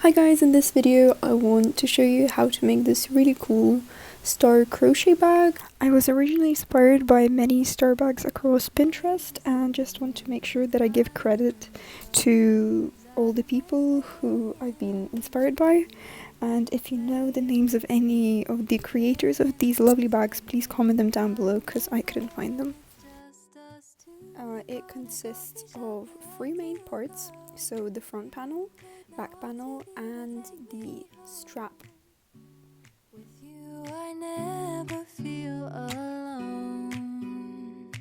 Hi guys, in this video I want to show you how to make this really cool star crochet bag. I was originally inspired by many star bags across Pinterest and just want to make sure that I give credit to all the people who I've been inspired by. And if you know the names of any of the creators of these lovely bags, please comment them down below because I couldn't find them. It consists of three main parts, so the front panel, back panel, and the strap. With you, I never feel alone.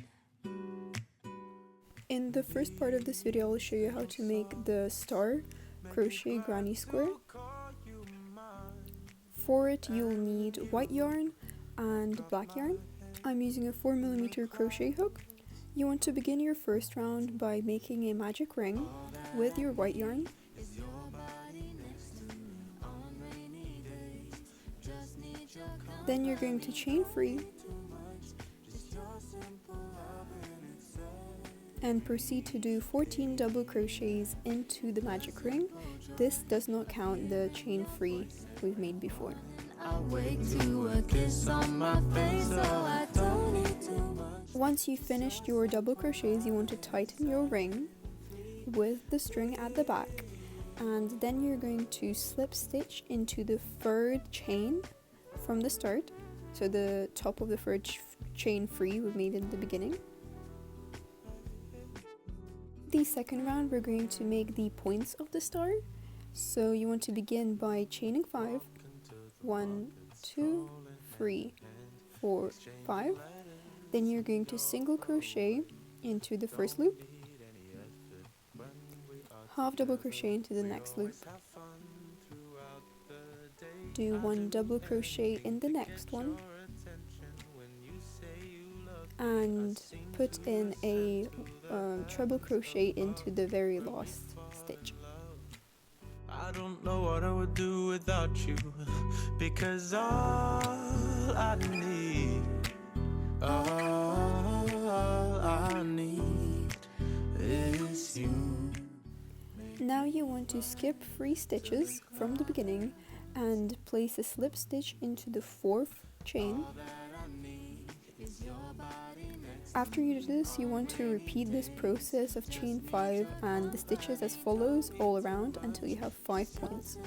In the first part of this video, I'll show you how to make the star crochet granny square. For it, you'll need white yarn and black yarn. I'm using a 4mm crochet hook. You want to begin your first round by making a magic ring with your white yarn. Then you're going to chain free and proceed to do 14 double crochets into the magic ring. This does not count the chain free we've made before. Once you've finished your double crochets, you want to tighten your ring with the string at the back, and then you're going to slip stitch into the third chain from the start, so the top of the third chain free we made in the beginning. The second round, we're going to make the points of the star, so you want to begin by chaining 5. 1, 2, 3, 4, 5. Then you're going to single crochet into the first loop, half double crochet into the next loop, do 1 double crochet in the next one, and put in a treble crochet into the very last stitch. I don't know what I would do without you, because all I need is you. Now you want to skip 3 stitches from the beginning and place a slip stitch into the 4th chain. After you do this, you want to repeat this process of chain 5 and the stitches as follows all around until you have 5 points.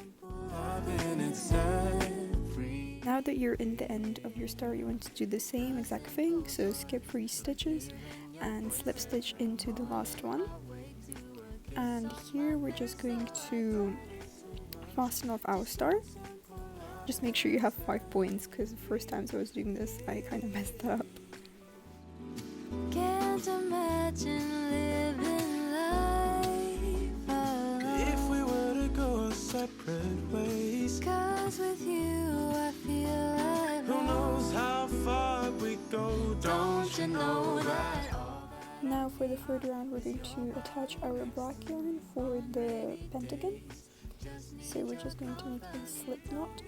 Now that you're in the end of your star, you want to do the same exact thing, so skip 3 stitches and slip stitch into the last one. And here we're just going to fasten off our star. Just make sure you have 5 points, because the first times I was doing this I kind of messed that up. Can't imagine living life alone. If we were to go separate ways, 'Cause with you I feel like who knows how far we go, don't you know that? Now for the third round, we're going to attach our black yarn for the pentagon. So we're just going to make a slip knot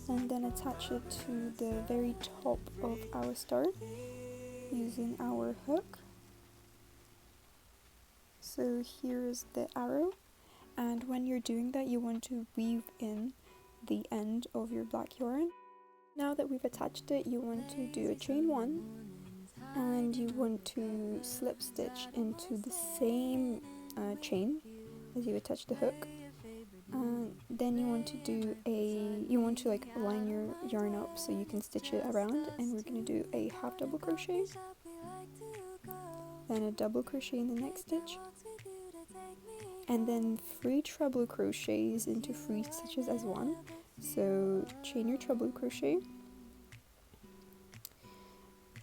and then attach it to the very top of our star using our hook. So here's the arrow, and when you're doing that you want to weave in the end of your black yarn. Now that we've attached it, you want to do a chain 1 and you want to slip stitch into the same chain as you attach the hook. Then you want to like line your yarn up so you can stitch it around, and we're going to do a half double crochet, then a double crochet in the next stitch, and then 3 treble crochets into 3 stitches as one. So chain your treble crochet,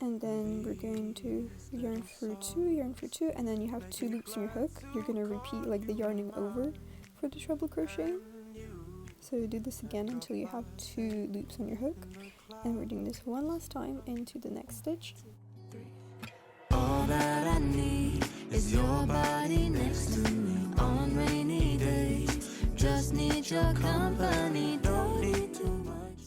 and then we're going to yarn through 2, and then you have 2 loops on your hook. You're going to repeat like the yarning over for the treble crochet. So do this again until you have 2 loops on your hook, and we're doing this one last time into the next stitch. all that I need is your body next to me on rainy days. Just need your company, don't need too much.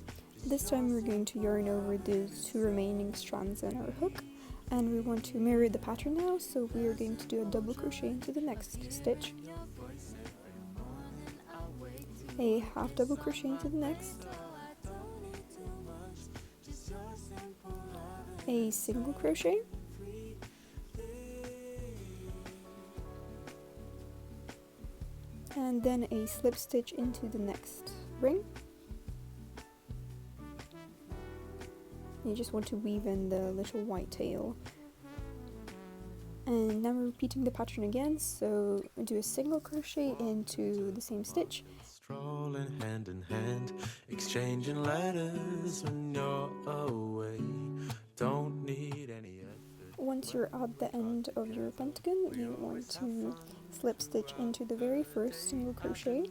This time we're going to yarn over the 2 remaining strands on our hook, and we want to mirror the pattern now, so we are going to do a double crochet into the next stitch. a half double crochet into the next, a single crochet, and then a slip stitch into the next ring. You just want to weave in the little white tail. And now we're repeating the pattern again, so do a single crochet into the same stitch. Strolling hand in hand, exchanging letters when you're away. Don't need any effort. Once you're at the end of your pentagon, you want to slip stitch into the very first single crochet,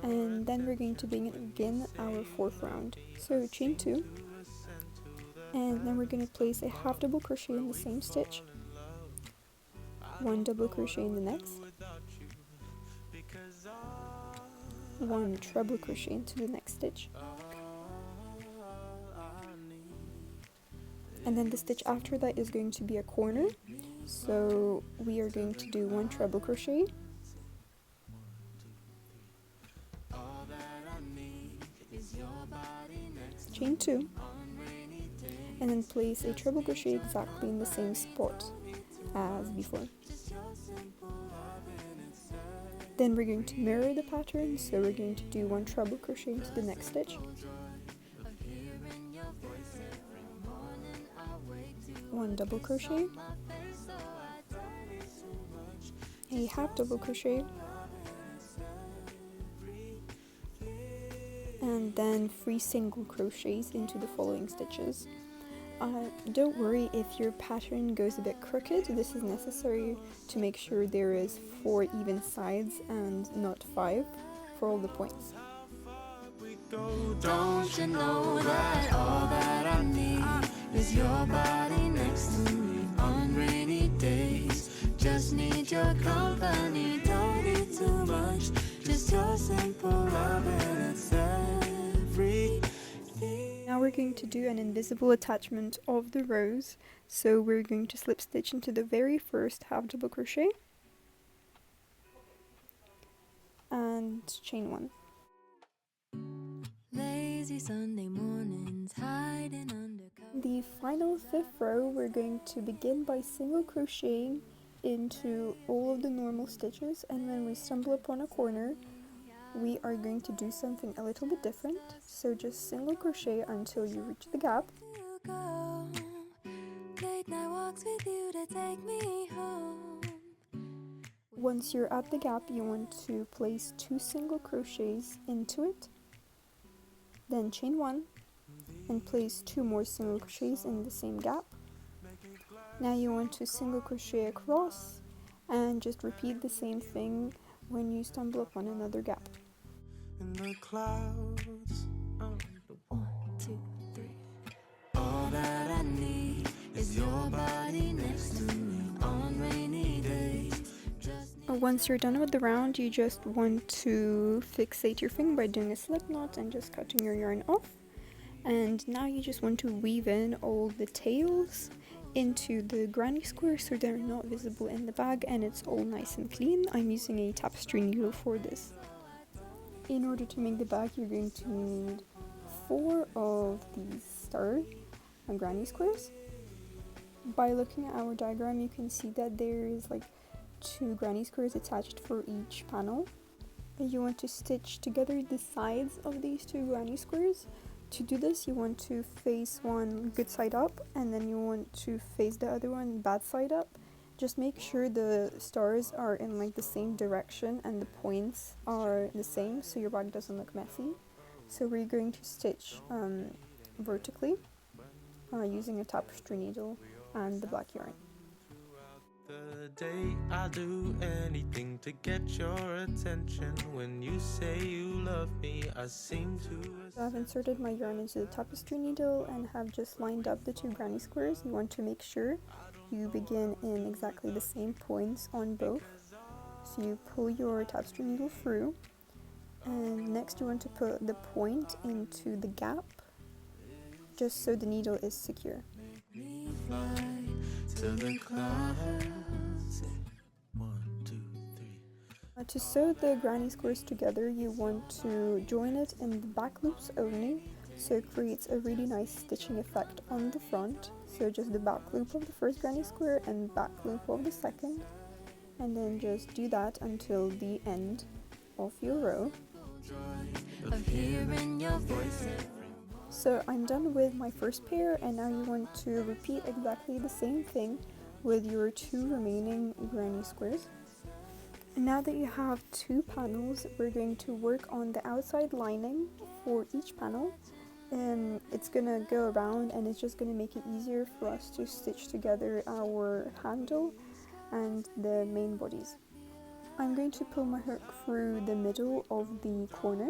and then we're going to begin our fourth round. So chain 2, and then we're going to place a half double crochet in the same stitch, one double crochet in the next, one treble crochet into the next stitch, and then the stitch after that is going to be a corner, so we are going to do one treble crochet, chain 2, and then place a treble crochet exactly in the same spot as before. Then we're going to mirror the pattern, so we're going to do one treble crochet into the next stitch, one double crochet, a half double crochet, and then 3 single crochets into the following stitches. Don't worry if your pattern goes a bit crooked. This is necessary to make sure there is 4 even sides and not 5 for all the points. Don't you know that all that I need is your body next to me on rainy days? Just need your company, don't need too much, just your simple love and it's everything. Now we're going to do an invisible attachment of the rose, so we're going to slip stitch into the very first half double crochet and chain 1. Lazy Sunday mornings hiding under The final 5th row, we're going to begin by single crocheting into all of the normal stitches, and when we stumble upon a corner, we are going to do something a little bit different. So just single crochet until you reach the gap. late night walks with you to take me home. Once you're at the gap, you want to place 2 single crochets into it, then chain 1 and place 2 more single crochets in the same gap. Now you want to single crochet across and just repeat the same thing when you stumble upon another gap. In the clouds, on the 1, 2, 3. All that I need is your body next to me on rainy days. Once you're done with the round, you just want to fixate your thing by doing a slip knot and just cutting your yarn off. And now you just want to weave in all the tails into the granny square so they're not visible in the bag and it's all nice and clean. I'm using a tapestry needle for this. In order to make the bag, you're going to need 4 of these star granny squares. By looking at our diagram, you can see that there is like 2 granny squares attached for each panel. And you want to stitch together the sides of these 2 granny squares. To do this, you want to face one good side up and then you want to face the other one bad side up. Just make sure the stars are in like the same direction and the points are the same so your bag doesn't look messy. So we're going to stitch vertically using a tapestry needle and the black yarn. The day I'll do anything to get your attention. When you say you love me, I seem to. So I've inserted my yarn into the tapestry needle and have just lined up the 2 granny squares. You want to make sure you begin in exactly the same points on both. So you pull your tapestry needle through, and next you want to put the point into the gap just so the needle is secure. To the clouds. 1, 2, 3. To sew the granny squares together, you want to join it in the back loops only, so it creates a really nice stitching effect on the front. So just the back loop of the first granny square and back loop of the second, and then just do that until the end of your row. So I'm done with my first pair, and now you want to repeat exactly the same thing with your 2 remaining granny squares. And now that you have 2 panels, we're going to work on the outside lining for each panel. It's gonna go around, and it's just gonna make it easier for us to stitch together our handle and the main bodies. I'm going to pull my hook through the middle of the corner,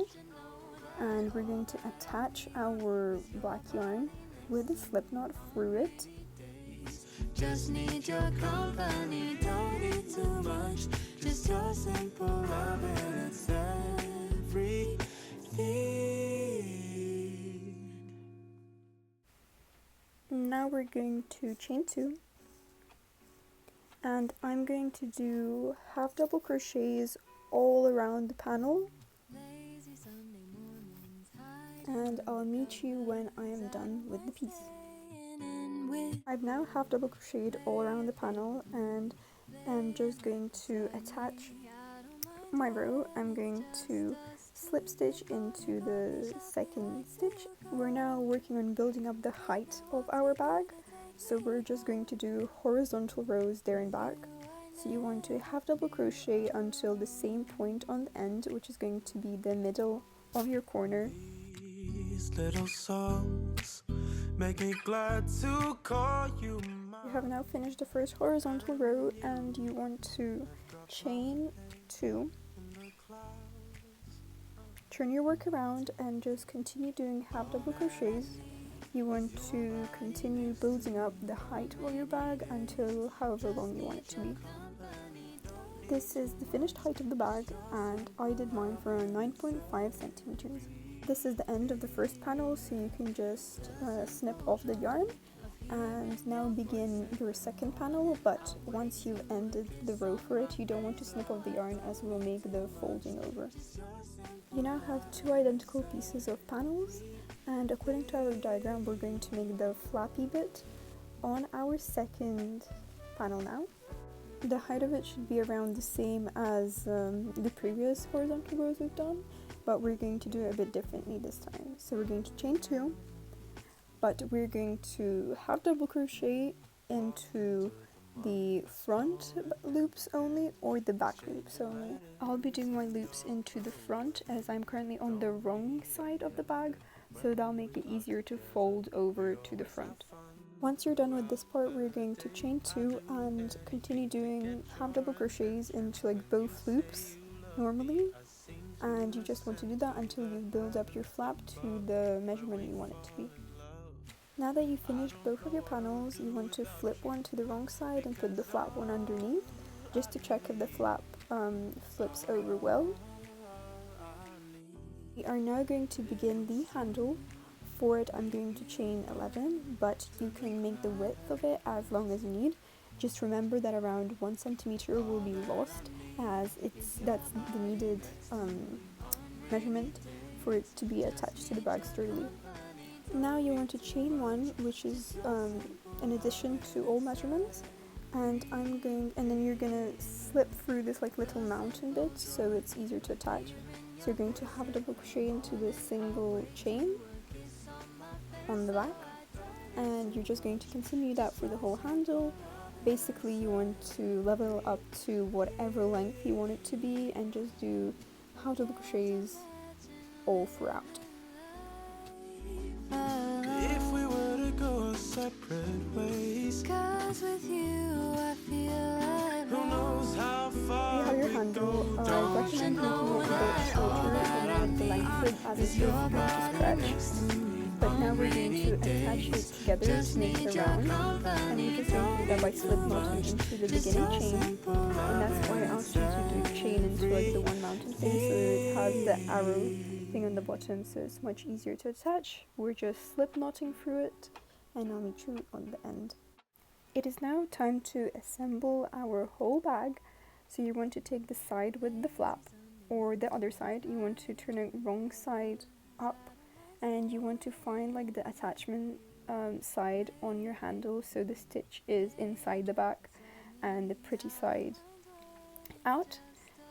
and we're going to attach our black yarn with a slip knot through it. Just need your company, don't need too much. Just your simple love and it's everything. Now we're going to chain 2, and I'm going to do half double crochets all around the panel, and I'll meet you when I am done with the piece. I've now half double crocheted all around the panel, and I'm just going to attach my row. I'm going to slip stitch into the second stitch. We're now working on building up the height of our bag, so we're just going to do horizontal rows there and back. So you want to half double crochet until the same point on the end, which is going to be the middle of your corner. These little songs make me glad to call you mine. You have now finished the first horizontal row, and you want to chain 2. Turn your work around and just continue doing half double crochets. You want to continue building up the height of your bag until however long you want it to be. This is the finished height of the bag, and I did mine for 9.5 centimeters. This is the end of the first panel, so you can just snip off the yarn and now begin your second panel, but once you've ended the row for it, you don't want to snip off the yarn as we'll make the folding over. You now have 2 identical pieces of panels, and according to our diagram, we're going to make the flappy bit on our second panel now. The height of it should be around the same as the previous horizontal rows we've done, but we're going to do it a bit differently this time. So we're going to chain 2, but we're going to half double crochet into the front loops only or the back loops only. I'll be doing my loops into the front as I'm currently on the wrong side of the bag, so that'll make it easier to fold over to the front. Once you're done with this part, we're going to chain 2 and continue doing half double crochets into like both loops normally, and you just want to do that until you build up your flap to the measurement you want it to be. Now that you've finished both of your panels, you want to flip one to the wrong side and put the flap one underneath, just to check if the flap flips over well. We are now going to begin the handle. For it, I'm going to chain 11, but you can make the width of it as long as you need. Just remember that around 1 centimeter will be lost, as that's the needed measurement for it to be attached to the bag sturdily. Now you want to chain 1, which is in addition to all measurements, and then you're gonna slip through this like little mountain bit so it's easier to attach. So you're going to half double crochet into the single chain on the back, and you're just going to continue that for the whole handle. Basically, you want to level up to whatever length you want it to be and just do half double crochets all throughout. If we were to go separate ways, 'Cause with you I feel like who knows how You far have your we handle. go. I recommend making it a bit shorter than the length of it, as it's going to stretch. But now we're going to attach it together to make it round, and we're just going to do that by slip knotting into the beginning chain, and that's why I asked you to do chain into like the one mountain thing, so it has the arrow thing on the bottom, so it's much easier to attach. We're just slip knotting through it, and I'll meet you on the end. It is now time to assemble our whole bag, So you want to take the side with the flap, or the other side, you want to turn it wrong side up, and you want to find like the attachment side on your handle, so the stitch is inside the back and the pretty side out.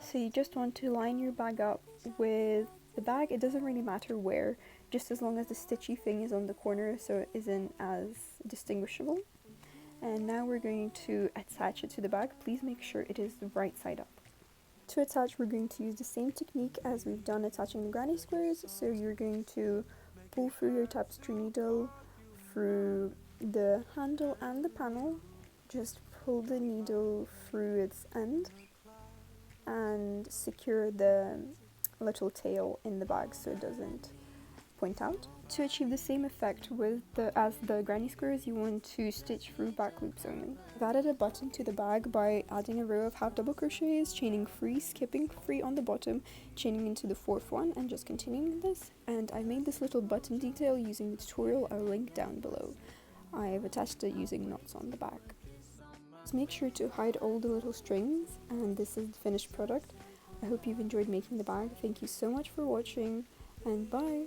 So you just want to line your bag up with the bag. It doesn't really matter where, just as long as the stitchy thing is on the corner so it isn't as distinguishable. And now we're going to attach it to the bag. Please make sure it is the right side up. To attach, we're going to use the same technique as we've done attaching the granny squares. So you're going to pull through your tapestry needle through the handle and the panel. Just pull the needle through its end and secure the little tail in the bag so it doesn't point out. To achieve the same effect as the granny squares, you want to stitch through back loops only. I've added a button to the bag by adding a row of half double crochets, chaining 3, skipping 3 on the bottom, chaining into the 4th one, and just continuing this. And I made this little button detail using the tutorial I'll link down below. I've attached it using knots on the back. Just make sure to hide all the little strings, and this is the finished product. I hope you've enjoyed making the bag. Thank you so much for watching, and bye!